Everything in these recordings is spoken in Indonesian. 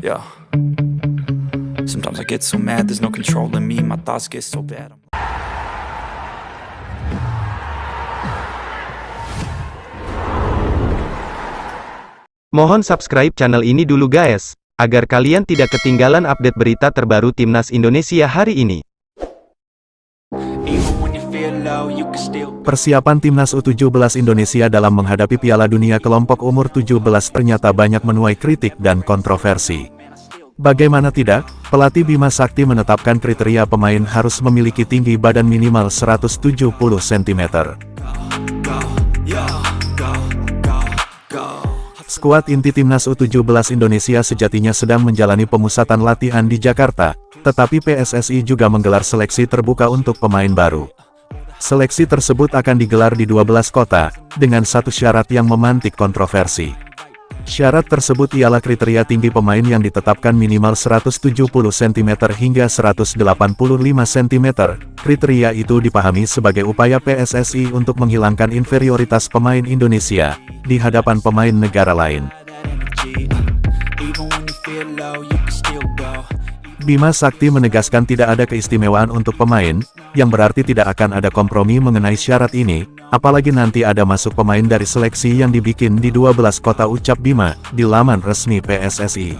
Yeah. Sometimes I get so mad, there's no controlling me. My thoughts get so bad. Mohon subscribe channel ini dulu guys, agar kalian tidak ketinggalan update berita terbaru Timnas Indonesia hari ini. Persiapan Timnas U17 Indonesia dalam menghadapi Piala Dunia kelompok umur 17 ternyata banyak menuai kritik dan kontroversi. Bagaimana tidak, pelatih Bima Sakti menetapkan kriteria pemain harus memiliki tinggi badan minimal 170 cm. Skuad inti Timnas U17 Indonesia sejatinya sedang menjalani pemusatan latihan di Jakarta, tetapi PSSI juga menggelar seleksi terbuka untuk pemain baru. Seleksi tersebut akan digelar di 12 kota, dengan satu syarat yang memantik kontroversi. Syarat tersebut ialah kriteria tinggi pemain yang ditetapkan minimal 170 cm hingga 185 cm. Kriteria itu dipahami sebagai upaya PSSI untuk menghilangkan inferioritas pemain Indonesia di hadapan pemain negara lain. Bima Sakti menegaskan tidak ada keistimewaan untuk pemain, yang berarti tidak akan ada kompromi mengenai syarat ini, apalagi nanti ada masuk pemain dari seleksi yang dibikin di 12 kota, ucap Bima, di laman resmi PSSI.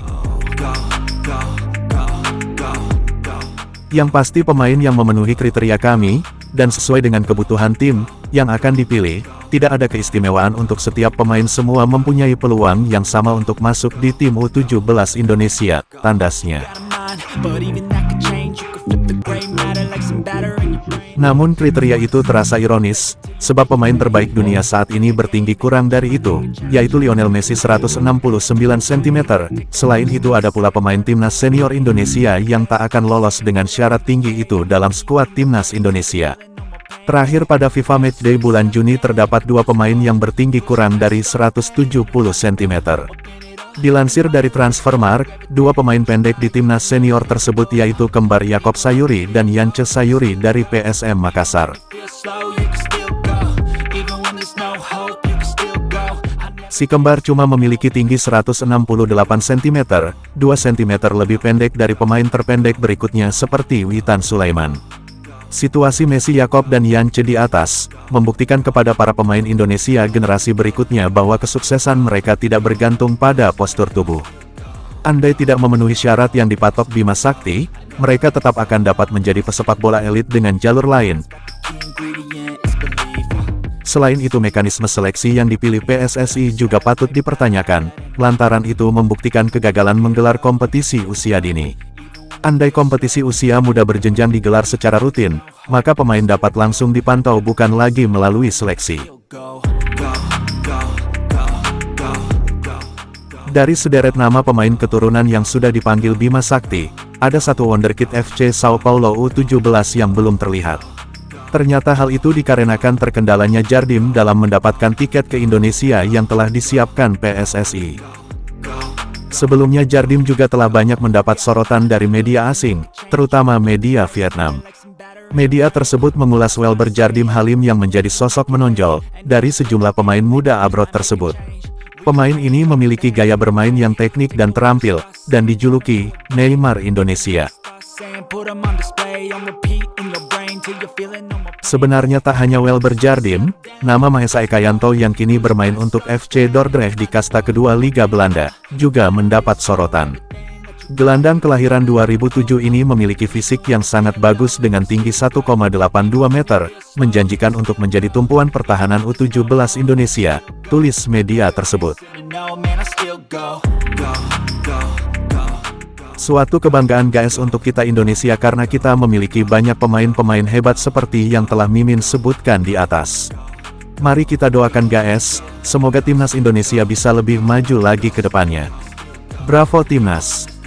Yang pasti pemain yang memenuhi kriteria kami, dan sesuai dengan kebutuhan tim, yang akan dipilih, tidak ada keistimewaan untuk setiap pemain, semua mempunyai peluang yang sama untuk masuk di tim U17 Indonesia, tandasnya. Namun kriteria itu terasa ironis, sebab pemain terbaik dunia saat ini bertinggi kurang dari itu, yaitu Lionel Messi 169 cm. Selain itu ada pula pemain timnas senior Indonesia yang tak akan lolos dengan syarat tinggi itu dalam skuad timnas Indonesia. Terakhir pada FIFA Matchday bulan Juni terdapat dua pemain yang bertinggi kurang dari 170 cm. Dilansir dari Transfermarkt, dua pemain pendek di timnas senior tersebut yaitu kembar Yakob Sayuri dan Yance Sayuri dari PSM Makassar. Si kembar cuma memiliki tinggi 168 cm, 2 cm lebih pendek dari pemain terpendek berikutnya seperti Witan Sulaiman. Situasi Messi, Yakob dan Yance di atas, membuktikan kepada para pemain Indonesia generasi berikutnya bahwa kesuksesan mereka tidak bergantung pada postur tubuh. Andai tidak memenuhi syarat yang dipatok Bima Sakti, mereka tetap akan dapat menjadi pesepak bola elit dengan jalur lain. Selain itu mekanisme seleksi yang dipilih PSSI juga patut dipertanyakan, lantaran itu membuktikan kegagalan menggelar kompetisi usia dini. Andai kompetisi usia muda berjenjang digelar secara rutin, maka pemain dapat langsung dipantau bukan lagi melalui seleksi. Dari sederet nama pemain keturunan yang sudah dipanggil Bima Sakti, ada satu wonderkid FC Sao Paulo U17 yang belum terlihat. Ternyata hal itu dikarenakan terkendalanya Jardim dalam mendapatkan tiket ke Indonesia yang telah disiapkan PSSI. Sebelumnya Jardim juga telah banyak mendapat sorotan dari media asing, terutama media Vietnam. Media tersebut mengulas Welber Jardim Halim yang menjadi sosok menonjol dari sejumlah pemain muda abroad tersebut. Pemain ini memiliki gaya bermain yang teknik dan terampil, dan dijuluki Neymar Indonesia. Sebenarnya tak hanya Welber Jardim, nama Mahesa Ekayanto yang kini bermain untuk FC Dordrecht di kasta kedua Liga Belanda, juga mendapat sorotan. Gelandang kelahiran 2007 ini memiliki fisik yang sangat bagus dengan tinggi 1,82 meter, menjanjikan untuk menjadi tumpuan pertahanan U17 Indonesia, tulis media tersebut. Suatu kebanggaan guys untuk kita Indonesia karena kita memiliki banyak pemain-pemain hebat seperti yang telah Mimin sebutkan di atas. Mari kita doakan guys, semoga timnas Indonesia bisa lebih maju lagi ke depannya. Bravo Timnas!